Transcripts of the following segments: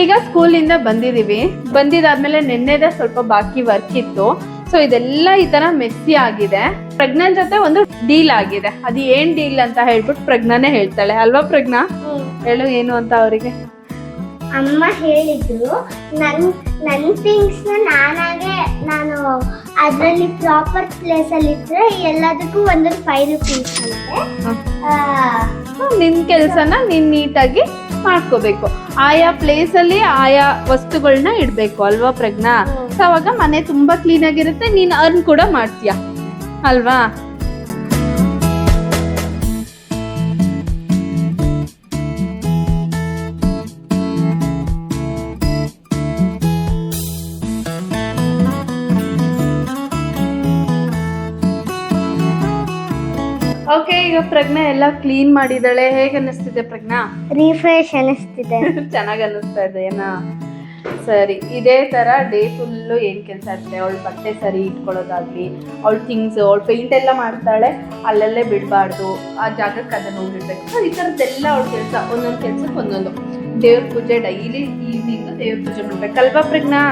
ಈಗ ಸ್ಕೂಲಿಂದ ಬಂದಿದಾದ್ಮೇಲೆ ನಿನ್ನೆದ ಸ್ವಲ್ಪ ಬಾಕಿ ವರ್ಕ್ ಇತ್ತು. ಸೊ ಇದೆಲ್ಲ ಈ ತರ ಮೆಸ್ಸಿ ಆಗಿದೆ. ಪ್ರಜ್ಞಾನ್ ಜೊತೆ ಒಂದು ಡೀಲ್ ಆಗಿದೆ. ಅದು ಏನ್ ಡೀಲ್ ಅಂತ ಹೇಳ್ಬಿಟ್ಟು ಪ್ರಜ್ಞಾನೇ ಹೇಳ್ತಾಳೆ ಅಲ್ವಾ ಪ್ರಜ್ಞಾ? ಹೇಳು ಏನು ಅಂತ ಅವರಿಗೆ. ಅಮ್ಮ ಹೇಳಿದ್ರು ನನ್ ಥಿಂಗ್ಸ್ ನಾನು ಅದರಲ್ಲಿ ಪ್ರಾಪರ್ ಪ್ಲೇಸ್ ಅಲ್ಲಿ ಇಟ್ರೆ ಎಲ್ಲದಕ್ಕೂ ಒಂದೊಂದು 5 ರೂಪೀಸ್ ಅಂತೆ. ನಿನ್ ಕೆಲ್ಸನ ನೀನ್ ನೀಟಾಗಿ ಮಾಡ್ಕೋಬೇಕು. ಆಯಾ ಪ್ಲೇಸ್ ಅಲ್ಲಿ ಆಯಾ ವಸ್ತುಗಳನ್ನ ಇಡ್ಬೇಕು ಅಲ್ವಾ ಪ್ರಜ್ಞಾ? ಸೊ ಅವಾಗ ಮನೆ ತುಂಬಾ ಕ್ಲೀನ್ ಆಗಿರುತ್ತೆ, ನೀನ್ ಅರ್ನ್ ಕೂಡ ಮಾಡ್ತೀಯ ಅಲ್ವಾ? ಓಕೆ, ಈಗ ಪ್ರಜ್ಞಾ ಎಲ್ಲ ಕ್ಲೀನ್ ಮಾಡಿದಾಳೆ. ಹೇಗೆ ಅನ್ನಿಸ್ತಿದೆ ಪ್ರಜ್ಞಾ? ರಿಫ್ರೆಶ್ ಅನಿಸ್ತಿದೆ. ಚೆನ್ನಾಗಿ ಅನ್ನಿಸ್ತಾ ಇದೆ ಏನಾ? ಸರಿ, ಇದೇ ತರ ಡೇ ಫುಲ್ಲು ಏನ್ ಕೆಲಸ ಇರುತ್ತೆ. ಅವಳ ಬಟ್ಟೆ ಸರಿ ಇಟ್ಕೊಳ್ಳೋದಾಗ್ಲಿ, ಅವಳ ಥಿಂಗ್ಸ್, ಅವಳ ಪೇಂಟ್ ಎಲ್ಲ ಮಾಡ್ತಾಳೆ, ಅಲ್ಲಲ್ಲೇ ಬಿಡಬಾರ್ದು, ಆ ಜಾಗಕ್ಕೆ ಅದನ್ನ ಹೋಗಿರ್ಬೇಕು. ಸೊ ಈ ಥರದ್ದೆಲ್ಲ ಅವಳ ಕೆಲಸ, ಒಂದೊಂದು ಕೆಲ್ಸಕ್ಕೆ ಒಂದೊಂದು. ದೇವ್ರ ಪೂಜೆ ಡೈಲಿ ಈವ್ನಿಂಗು ದೇವ್ರ ಪೂಜೆ ಮಾಡ್ಬೇಕಲ್ವಾ ಪ್ರಜ್ಞಾ?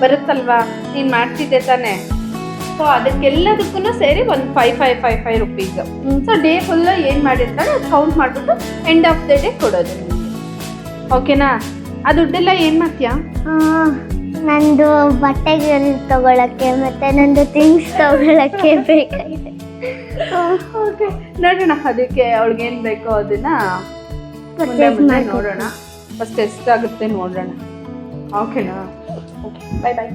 ಬರುತ್ತಲ್ವಾ? ನೀನ್ ಮಾಡ್ತಿದ್ದೆ ತಾನೆ? ಸೊ ಅದಕ್ಕೆಲ್ಲದಕ್ಕೂ ಸೇರಿ ಒಂದು 5 ರೂಪೀಸ್. ಸೊ ಡೇ ಫುಲ್ ಏನ್ ಮಾಡಿರ್ತಾಳೆ ಅದು ಕೌಂಟ್ ಮಾಡ್ಬಿಟ್ಟು ಎಂಡ್ ಆಫ್ ದ ಡೇ ಕೊಡೋದು. ಓಕೆನಾ? ಆ ದುಡ್ಡೆಲ್ಲ ಏನ್ ಮಾಡ್ತೀಯಾ? ನಂದು ಬಟ್ಟೆಗಳು ತಗೊಳಕ್ಕೆ ಮತ್ತೆ ನಂದು ಥಿಂಗ್ಸ್ ತಗೊಳಕ್ಕೆ ಬೇಕಾಗಿದೆ. ಓಕೆ, ನೋಡೋಣ ಅದಕ್ಕೆ ಅವಳಿಗೆ ಏನ್ ಬೇಕೋ ಅದನ್ನ ನೋಡೋಣ. ಫಸ್ಟ್ ಎಷ್ಟಾಗುತ್ತೆ ನೋಡೋಣ. ಓಕೆನಾ? ಓಕೆ, ಬಾಯ್ ಬಾಯ್.